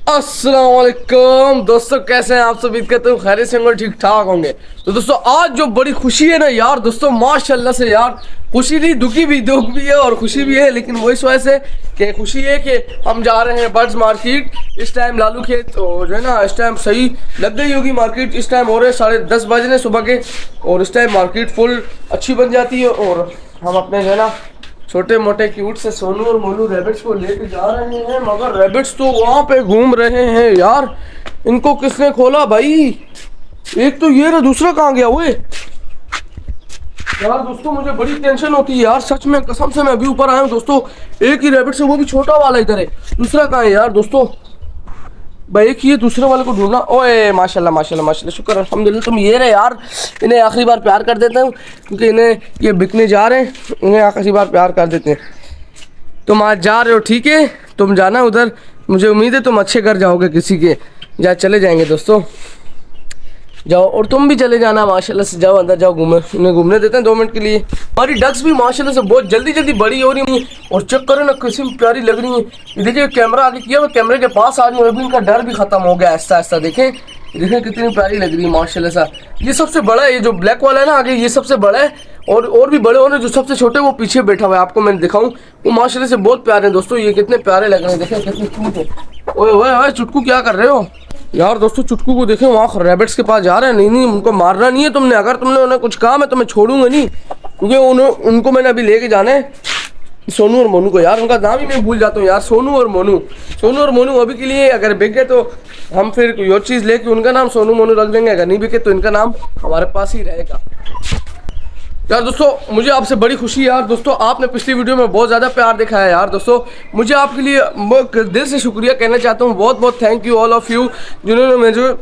अस्सलाम वालेकुम दोस्तों, कैसे हैं आप सब? उम्मीद करते हूँ खैरियत से होंगे, ठीक ठाक होंगे। तो दोस्तों आज जो बड़ी खुशी है ना यार, दोस्तों माशाल्लाह से यार, खुशी नहीं दुखी भी, दुख भी है और खुशी भी है। लेकिन वो इस वजह से कि खुशी है कि हम जा रहे हैं बर्ड्स मार्केट। इस टाइम लालू खेत जो है ना, इस टाइम सही लग गई होगी मार्केट। इस टाइम हो रहे 10:30 बज रहे सुबह के, और इस टाइम मार्केट फुल अच्छी बन जाती है। और हम अपने जो है ना छोटे मोटे क्यूट से सोनू और मोनू रैबिट्स को लेके जा रहे हैं, मगर रैबिट्स तो वहाँ पे घूम रहे हैं यार। इनको किसने खोला भाई? एक तो ये रहा, दूसरा कहाँ गया हुए यार? दोस्तों मुझे बड़ी टेंशन होती है यार, सच में कसम से। मैं अभी ऊपर आया हूँ दोस्तों, एक ही रैबिट से, वो भी छोटा वाला इधर है, दूसरा कहाँ है यार? दोस्तों भाई एक ही है, दूसरे वाले को ढूंढना। ओए माशाल्लाह माशाल्लाह माशाल्लाह, शुक्र अल्हम्दुलिल्लाह। तुम ये रहे यार, इन्हें आखिरी बार प्यार कर देते हैं क्योंकि इन्हें ये बिकने जा रहे हैं, इन्हें आखिरी बार प्यार कर देते हैं। तुम आज जा रहे हो, ठीक है, तुम जाना उधर। मुझे उम्मीद है तुम अच्छे घर जाओगे किसी के, या चले जाएंगे दोस्तों। जाओ, और तुम भी चले जाना माशाल्लाह से, जाओ अंदर जाओ, घूमे, उन्हें घूमने देते हैं 2 मिनट के लिए। हमारी डक्स भी माशाल्लाह से बहुत जल्दी जल्दी बड़ी हो रही है, और चेक करो ना कैसी प्यारी लग रही है। ये देखिए कैमरा आगे किया, मैं कैमरे के पास आ रही हूँ, अभी इनका डर भी खत्म हो गया ऐसा ऐसा। देखें देखें कितनी प्यारी लग रही है माशाल्लाह सा। ये सबसे बड़ा है, ये जो ब्लैक वाला है ना आगे, ये सबसे बड़ा है। और भी बड़े होने, जो सबसे छोटे वो पीछे बैठा हुआ है, आपको मैं दिखाऊं, वो माशाल्लाह से बहुत प्यारे हैं दोस्तों। ये कितने प्यारे लग रहे हैं, देखें कितने क्यूट है। ओए ओए ओए चुटकू क्या कर रहे हो यार? दोस्तों चुटकू को देखें, वहाँ रैबिट्स के पास जा रहे हैं। नहीं नहीं, उनको मारना नहीं है तुमने। अगर तुमने उन्हें कुछ कहा, मैं तुम्हें छोड़ूंगा नहीं, क्योंकि उनको मैंने अभी लेके जाना है, सोनू और मोनू को। यार उनका नाम ही मैं भूल जाता हूँ यार, सोनू और मोनू। सोनू और मोनू अभी के लिए अगर बिक गए तो हम फिर कोई और चीज़ लेके उनका नाम सोनू मोनू रख देंगे, अगर नहीं बिके तो इनका नाम हमारे पास ही रहेगा। यार दोस्तों मुझे आपसे बड़ी खुशी है यार। दोस्तों आपने पिछली वीडियो में बहुत ज़्यादा प्यार दिखाया है यार। दोस्तों मुझे आपके लिए दिल से शुक्रिया कहना चाहता हूँ, बहुत बहुत thank you all of you, जिन्होंने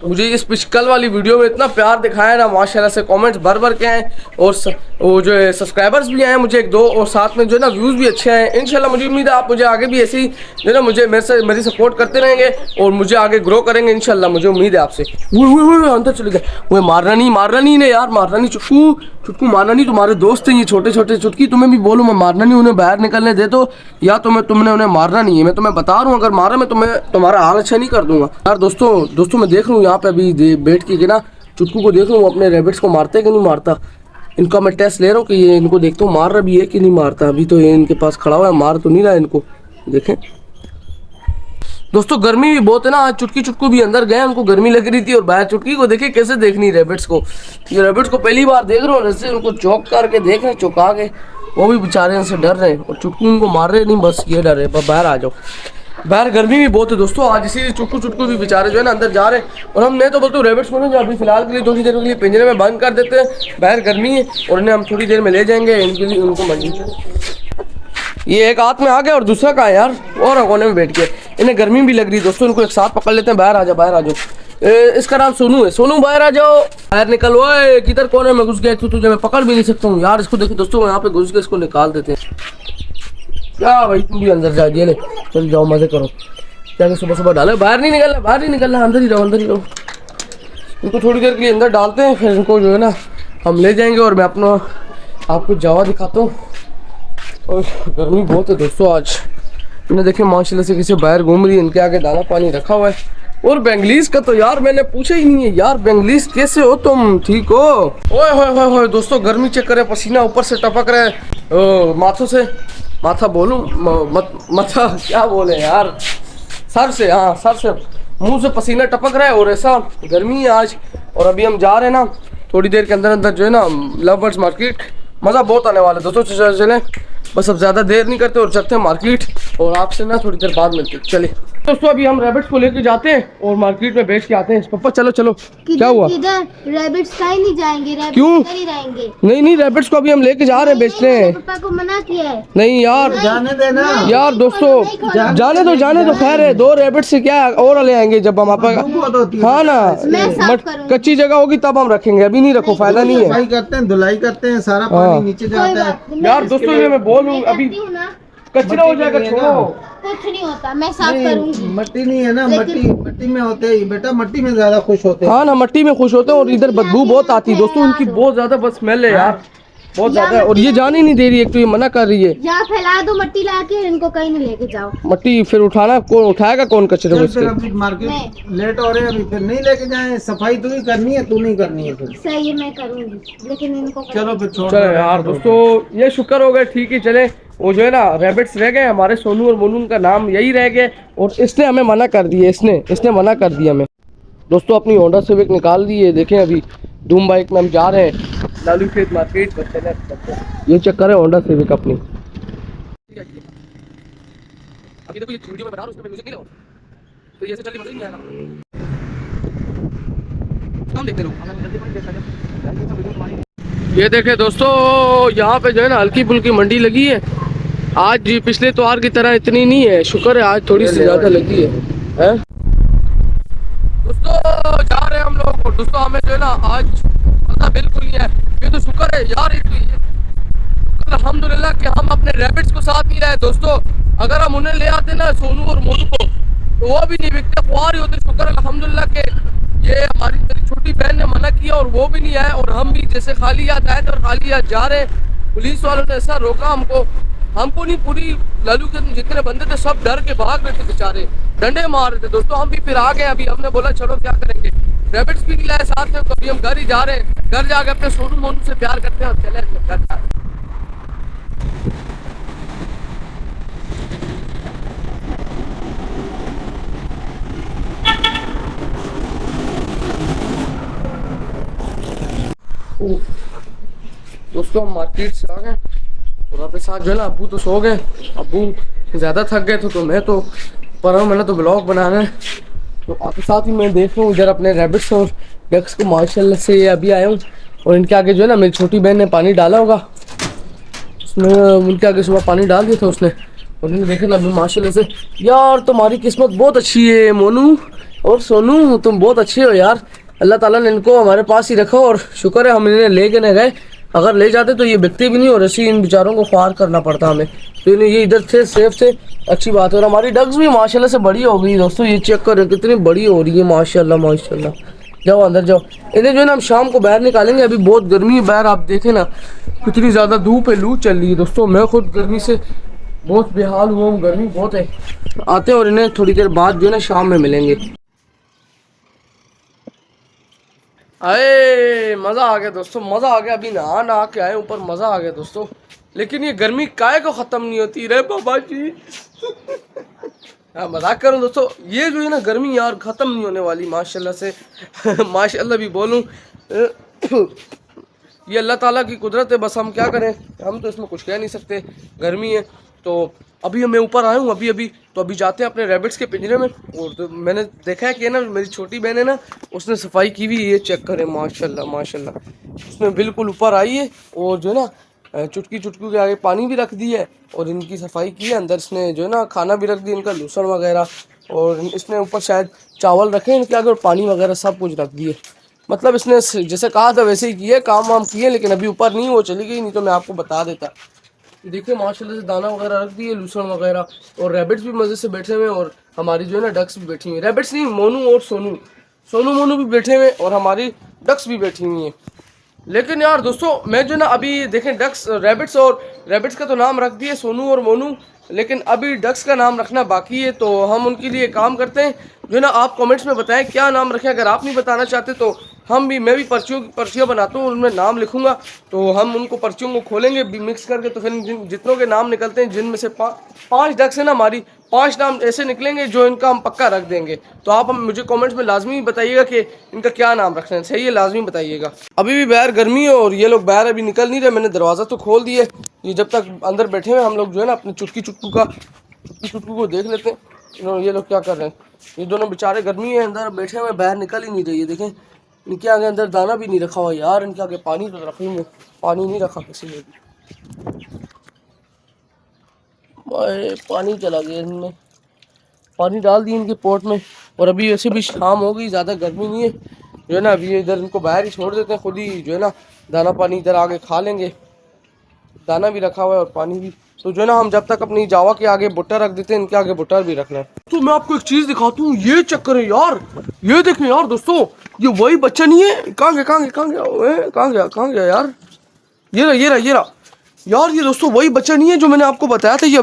मुझे इस कल वाली वीडियो में इतना प्यार दिखाया ना माशाल्लाह से। कमेंट्स भर भर के आए, और वो जो है सब्सक्राइबर्स भी आए मुझे 1-2, और साथ में जो है ना व्यूज़ भी अच्छे आए। इंशाल्लाह मुझे उम्मीद है आप मुझे आगे भी ऐसे ही जो है ना मेरी सपोर्ट करते रहेंगे, और मुझे आगे ग्रो करेंगे इंशाल्लाह। मुझे उम्मीद है आपसे। अंदर चले गए, वो मारना नहीं ने यार, मारना नहीं। चुटकू मारना नहीं, तुम्हारे दोस्त हैं ये छोटे छोटे। चुटकी तुम्हें भी बोलो, मैं मारना नहीं, उन्हें बाहर निकलने दे दो, या तुमने उन्हें मारना नहीं है। मैं तुम्हें बता रहा हूँ, अगर मारा मैं तुम्हारा हाल अच्छा नहीं कर दूंगा यार। दोस्तों मैं देख रहा हूँ यहाँ पे अभी बैठ के ना, चुटकू को देख रहा हूँ अपने रैबिट्स को मारते कि नहीं मारता। इनका मैं टेस्ट ले रहा हूँ कि ये इनको देखता हूँ मार रहा भी है कि नहीं मारता। अभी तो ये इनके पास खड़ा हुआ है, मार तो नहीं रहा इनको। देखें दोस्तों गर्मी भी बहुत है ना, आज चुटकू भी अंदर गए, उनको गर्मी लग रही थी। और बाहर चुटकी को देखे कैसे देखनी रैबिट्स को। ये रैबिट्स को पहली बार देख रहा हूँ, जैसे उनको चौक करके देख रहे हैं, चौंका के। वो भी बेचारे उनसे डर रहे हैं, और चुटकू उनको मार रहे नहीं, बस ये डर है। बाहर आ जाओ, बाहर गर्मी भी बहुत है दोस्तों आज, इसीलिए चुटकू भी बेचारे जो है ना अंदर जा रहे हैं। और हम मैं तो बोलते हूँ रैबिट्स को ना अभी फिलहाल के लिए थोड़ी देर के लिए पिंजरे में बंद कर देते हैं, बाहर गर्मी है, और इन्हें हम थोड़ी देर में ले जाएंगे इनके लिए, उनको मंडी। ये एक हाथ में आ गया और दूसरा कहाँ है यार? और कोने में बैठ गया। इन्हें गर्मी भी लग रही है दोस्तों, इनको एक साथ पकड़ लेते हैं। बाहर आ जाओ, बाहर आ जाओ। इसका नाम सोनू है। सोनू बाहर आ जाओ, बाहर निकल। ओए किधर कोने में घुस गया? तुझे मैं पकड़ भी नहीं सकता हूँ यार। इसको देखिए दोस्तों, यहाँ पे घुस के इसको निकाल देते हैं। क्या भाई तुम भी अंदर जा दिए, ले चल जाओ मजे करो। क्या सुबह सुबह डाले, बाहर नहीं निकलना, अंदर ही रहो। इनको थोड़ी देर के लिए अंदर डालते हैं, फिर इनको जो है ना हम ले जाएंगे। और मैं अपना आपको जावा दिखाता हूँ। और गर्मी बहुत है दोस्तों आज। इन्हें देखिए माशाल्लाह से किसी बाहर घूम रही है, इनके आगे दाना पानी रखा हुआ है। और बेंगलीस का तो यार मैंने पूछा ही नहीं है यार। बेंगलीस कैसे हो तुम, ठीक हो? ओए होए दोस्तों गर्मी चेक करे, पसीना ऊपर से टपक रहा है माथों से। माथा बोलूं माथा क्या बोले यार, सर से, हाँ सर से, मुंह से पसीना टपक रहा है। और ऐसा गर्मी है आज। और अभी हम जा रहे हैं ना थोड़ी देर के अंदर जो है ना लवर्स मार्केट, मज़ा बहुत आने वाला है दोस्तों। चले बस अब ज़्यादा देर नहीं करते और चलते हैं मार्केट, और आपसे ना थोड़ी देर बाद मिलते हैं। चले दोस्तों अभी हम रैबिट्स को लेके जाते हैं और मार्केट में बेच के आते हैं। पापा चलो क्या हुआ? रैबिट्स कहीं नहीं जाएंगे, क्यों? नहीं रहेंगे। नहीं रैबिट्स को अभी हम लेके जा रहे हैं बेचने। पापा को मना किया है। नहीं यार जाने देना यार दोस्तों, जाने दो खैर है। 2 रैबिट से क्या और ले आएंगे जब हम आप। हाँ ना, कच्ची जगह होगी तब हम रखेंगे, अभी नहीं रखो, फायदा नहीं है। सफाई करते हैं, धुलाई करते हैं, सारा पानी नीचे जाता है यार। दोस्तों ये मैं बोलूँ अभी कचरा हो जाएगा, छोड़ो। कुछ नहीं होता, मैं साफ करूंगी। मट्टी नहीं है ना, मट्टी में होते हैं बेटा, मट्टी में ज्यादा खुश होते हैं। हाँ ना, मट्टी में खुश होते हैं। और इधर बदबू बहुत आती है दोस्तों, इनकी बहुत ज्यादा बस स्मेल है यार। बहुत ज्यादा है और ये जान ही नहीं दे रही है, एक तो ये मना कर रही है। यहाँ फैला दो मट्टी ला के, इनको कहीं नहीं लेके जाओ। मट्टी फिर उठाना कौन उठाएगा, कौन कचरे को चल इसके? फिर अभी मार्केट लेट हो रहे हैं, अभी फिर नहीं लेके जाए। सफाई तू ही करनी है, तू नहीं करनी है फिर। सही है, मैं करूंगी, लेकिन इनको चलो फिर छोड़ चलो दो। यार दोस्तों, ये शुक्र हो गया, ठीक ही चले। वो जो है ना रैबिट्स रह गए हमारे, सोनू और मोनू का नाम यही रह गए और इसने हमें मना कर दिया, इसने मना कर दिया हमें। दोस्तों अपनी होंडा सिविक निकाल दी है, देखें अभी धूम बाइक में हम जा रहे हैं लालू खेत मार्केट पर। ये चक्कर है होंडा सिविक अपनी। अभी देखो ये वीडियो में बता रहा हूं, उसमें म्यूजिक नहीं लगा तो ये से जल्दी नहीं आएगा। हम देखते रहो। ये देखे दोस्तों, यहाँ पे जो है ना हल्की फुल्की मंडी लगी है आज। पिछले त्योहार की तरह इतनी नहीं है, शुक्र है आज थोड़ी सी ज्यादा लगी है? दोस्तों जा रहे हैं हम लोग और दोस्तों हमें जो है ना आज पता बिल्कुल नहीं है। ये तो शुक्र है यार, अल्हम्दुलिल्लाह कि हम अपने रैबिट्स को साथ नहीं लाए दोस्तों। अगर हम उन्हें ले आते ना सोनू और मोनू को तो वो भी नहीं बिकते, ख्वार ही होते। शुक्र अल्हम्दुलिल्लाह के ये हमारी मेरी छोटी बहन ने मना किया और वो भी नहीं आए और हम भी जैसे खाली याद आए तो खाली याद जा रहे। पुलिस वालों ने ऐसा रोका हमको नहीं, पूरी लालू के जितने बंदे थे सब डर के भाग रहे थे बेचारे, डंडे मार रहे थे दोस्तों। हम भी फिर आ गए, अभी हमने बोला चलो क्या करेंगे, रैबिट्स भी नहीं लाए साथ में, कभी हम घर ही जा रहे हैं। घर जाके अपने सोनू मोनू से प्यार करते हैं और चले घर जा रहे हैं। दोस्तों हम मार्केट से आ गए और अपने साथ जो है ना अब्बू तो सो गए, अब्बू ज़्यादा थक गए थे तो मैं तो पर हूँ, मैंने तो ब्लॉग बनाना है तो आपके साथ ही मैं देख रहा हूँ इधर अपने रैबिट्स और डक्स को माशाल्लाह से अभी आया हूँ। और इनके आगे जो है ना मेरी छोटी बहन ने पानी डाला होगा, उसने उनके आगे सुबह पानी डाल दिया था उसने और इन्हें देखे ना अभी माशाल्लाह से। यार तुम्हारी किस्मत बहुत अच्छी है मोनू और सोनू, तुम बहुत अच्छे हो यार। अल्लाह ताला ने इनको हमारे पास ही रखा और शुक्र है हम इन्हें ले के नहीं गए, अगर ले जाते तो ये बिकते भी नहीं और ऐसे इन बेचारों को ख्वार करना पड़ता हमें। तो इन्हें ये इधर थे, सेफ थे, अच्छी बात है। और हमारी डग्स भी माशाल्लाह से बड़ी हो गई दोस्तों, ये चेक करें कितनी बड़ी हो रही है माशाल्लाह माशाल्लाह। जाओ अंदर जाओ, इन्हें जो है ना हम शाम को बाहर निकालेंगे, अभी बहुत गर्मी है बाहर, आप देखें ना कितनी ज़्यादा धूप है, लू चल रही है दोस्तों। मैं खुद गर्मी से बहुत बेहाल हुआ हूँ, गर्मी बहुत है। आते हैं और इन्हें थोड़ी देर बाद जो है ना शाम में मिलेंगे। अरे मज़ा आ गया दोस्तों, मज़ा आ गया। अभी नहा के आए ऊपर, मज़ा आ गया दोस्तों। लेकिन ये गर्मी काहे को ख़त्म नहीं होती रे बाबा जी। हाँ मजाक करूँ दोस्तों, ये जो है ना गर्मी यार ख़त्म नहीं होने वाली माशाल्लाह से। माशाल्लाह भी बोलूँ, ये अल्लाह ताला की कुदरत है, बस हम क्या करें, हम तो इसमें कुछ कह नहीं सकते, गर्मी है। तो अभी मैं ऊपर आया हूँ अभी तो अभी जाते हैं अपने रैबिट्स के पिंजरे में। और तो मैंने देखा है कि ना मेरी छोटी बहन है ना, उसने सफाई की हुई, ये चेक करें माशाल्लाह माशाल्लाह, उसमें बिल्कुल ऊपर आई है और जो है ना चुटकी के आगे पानी भी रख दी है और इनकी सफाई की है। अंदर इसने जो है ना खाना भी रख दिया, इनका लूसन वगैरह, और इसने ऊपर शायद चावल रखे इनके आगे और पानी वगैरह सब कुछ रख दिए। मतलब इसने जैसे कहा था वैसे ही किए, काम वाम किए, लेकिन अभी ऊपर नहीं, वो चली गई, नहीं तो मैं आपको बता देता। देखिए माशाल्लाह से दाना वगैरह रख दिए, लूसन वगैरह, और रैबिट्स भी मज़े से बैठे हुए और हमारी जो है ना डक्स भी बैठी हुई हैं। रैबिट्स नहीं, मोनू और सोनू मोनू भी बैठे हुए और हमारी डक्स भी बैठी हुई हैं। लेकिन यार दोस्तों मैं जो ना अभी देखें डक्स रैबिट्स और रैबिट्स का तो नाम रख दिए सोनू और मोनू, लेकिन अभी डक्स का नाम रखना बाकी है। तो हम उनके लिए काम करते हैं, जो ना आप कमेंट्स में बताएं क्या नाम रखें। अगर आप नहीं बताना चाहते तो मैं भी पर्चियाँ बनाता हूँ, उनमें नाम लिखूंगा, तो हम उनको पर्चियों को खोलेंगे मिक्स करके, तो फिर जितनों के नाम निकलते हैं, जिनमें से 5 डक्स है ना हमारी, 5 नाम ऐसे निकलेंगे जो इनका हम पक्का रख देंगे। तो आप मुझे कमेंट्स में लाजमी बताइएगा कि इनका क्या नाम रखना है, सही है, लाजमी बताइएगा। अभी भी बाहर गर्मी है और ये लोग बाहर अभी निकल नहीं रहे, मैंने दरवाज़ा तो खोल दिया, ये जब तक अंदर बैठे हुए हम लोग जो है ना अपने चुटकू को देख लेते हैं ये लोग क्या कर रहे हैं। ये दोनों बेचारे गर्मी है, अंदर बैठे हुए, बाहर निकल ही नहीं रही है। देखें इनके आगे अंदर दाना भी नहीं रखा हुआ यार, इनके आगे पानी तो रखूँगे, पानी नहीं रखा किसी ने भी, पानी चला गया, इनमें पानी डाल दी इनके पोट में। और अभी वैसे भी शाम हो गई, ज़्यादा गर्मी नहीं है, जो है ना अभी इधर इनको बाहर ही छोड़ देते हैं, खुद ही जो है ना दाना पानी इधर आगे खा लेंगे, दाना भी रखा हुआ है और पानी भी। तो जो है ना हम जब तक अपनी जावा के आगे भुट्टा रख देते हैं, इनके आगे भुट्टा भी रखना है। तो मैं आपको एक चीज़ दिखाता हूँ, ये चक्कर है यार, ये देखें यार दोस्तों, ये वही बच्चा नहीं है, कहाँ गया यार, ये रहा यार, ये दोस्तों वही बच्चा नहीं है जो मैंने आपको बताया था, ये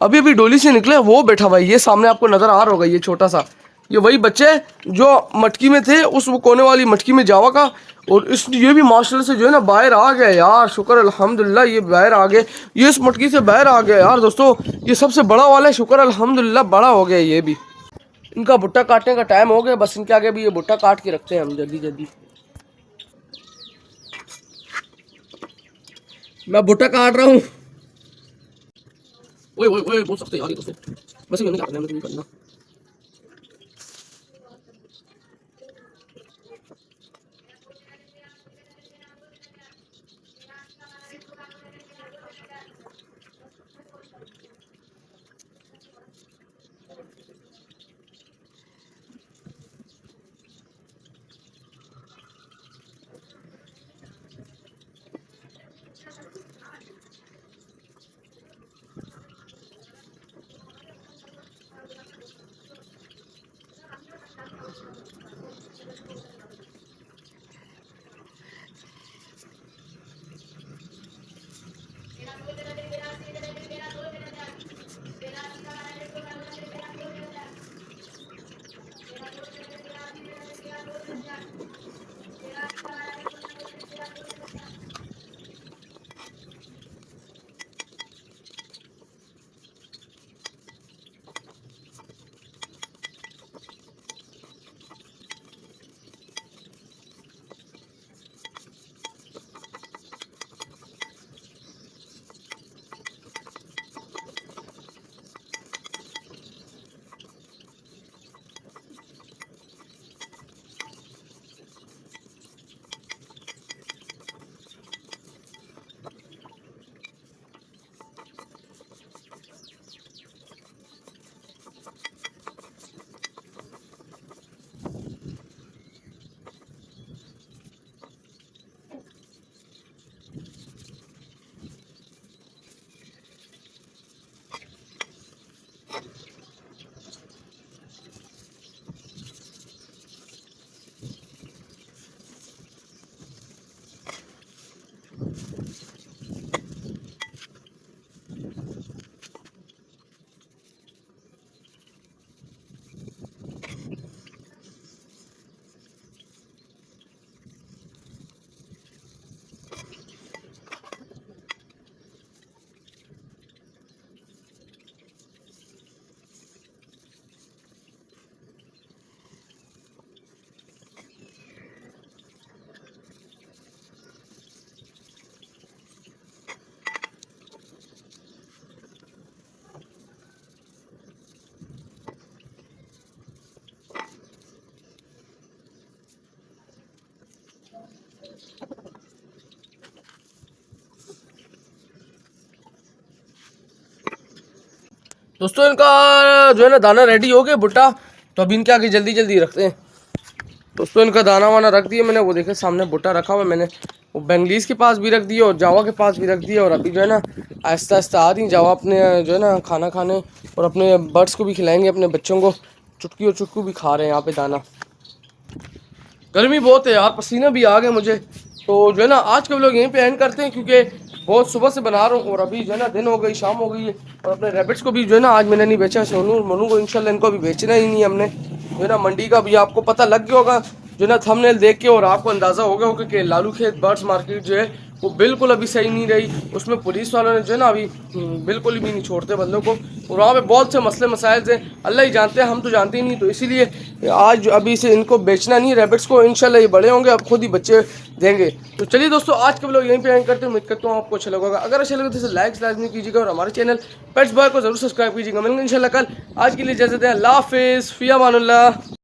अभी डोली से निकला है, वो बैठा हुआ है, ये सामने आपको नजर आ रहा होगा, ये छोटा सा, ये वही बच्चे है जो मटकी में थे, उस वो कोने वाली मटकी में जावा का। और इस ये भी माशाल्लाह से जो है ना बाहर आ गया यार, शुक्र अल्हम्दुलिल्लाह, ये बाहर आ गए, ये इस मटकी से बाहर आ गया यार दोस्तों, ये सबसे बड़ा वाला है, शुक्र अल्हम्दुलिल्लाह बड़ा हो गया ये भी। इनका भुट्टा काटने का टाइम हो गया, बस इनके आगे भी ये भुट्टा काट के रखते हैं हम जल्दी जल्दी। मैं भुट्टा काट रहा हूँ। ओए ओए ओए बोल सकते यार ये दोस्तों, वैसे मैंने काटना है, मुझे भी करना। दोस्तों इनका जो है ना दाना रेडी हो गया भुट्टा, तो अभी इनके आगे जल्दी जल्दी रखते हैं। दोस्तों इनका दाना वाना रख दिया मैंने, वो देखे सामने भुट्टा रखा हुआ है मैंने, वो बेंगलीज के पास भी रख दिया और जावा के पास भी रख दिया। और अभी जो है ना आहिस्ता आहिस्ता आ रही जावा अपने जो है ना खाना खाने, और अपने बर्ड्स को भी खिलाएंगे, अपने बच्चों को। चुटकी और चुटकू भी खा रहे हैं यहाँ पे दाना। गर्मी बहुत है यार, पसीना भी आ गया मुझे। तो जो है ना आज के लोग यहीं पे एंड करते हैं, क्योंकि बहुत सुबह से बना रहा हूँ और अभी जो है ना दिन हो गई, शाम हो गई है। और अपने रैबिट्स को भी जो है ना आज मैंने नहीं बेचा, सोनू मोनू को इंशाल्लाह इनको अभी बेचना ही नहीं है हमने। जो है ना मंडी का भी आपको पता लग गया होगा जो है ना थंबनेल देख के, और आपको अंदाज़ा हो गया होगा कि लालू खेत बर्ड्स मार्केट जो है वो बिल्कुल अभी सही नहीं रही। उसमें पुलिस वालों ने जो है ना अभी बिल्कुल भी नहीं छोड़ते बंदों को, और वहाँ पे बहुत से मसले मसाइल से अल्लाह ही जानते हैं, हम तो जानते ही नहीं। तो इसीलिए आज अभी से इनको बेचना नहीं, रैबिट्स को इंशाल्लाह ये बड़े होंगे, अब खुद ही बच्चे देंगे। तो चलिए दोस्तों आज के लोग यहीं पे एंड करते हैं। उम्मीद करता हूँ आपको अच्छा लगा। अगर अच्छा लगे तो लाइक लाजमी कीजिएगा और हमारे चैनल पेट्स बॉय को जरूर सब्सक्राइब कीजिएगा। मिलेंगे इंशाल्लाह कल। आज के लिए इजाज़त है, अल्लाह हाफिज़, फ़ी अमानुल्लाह।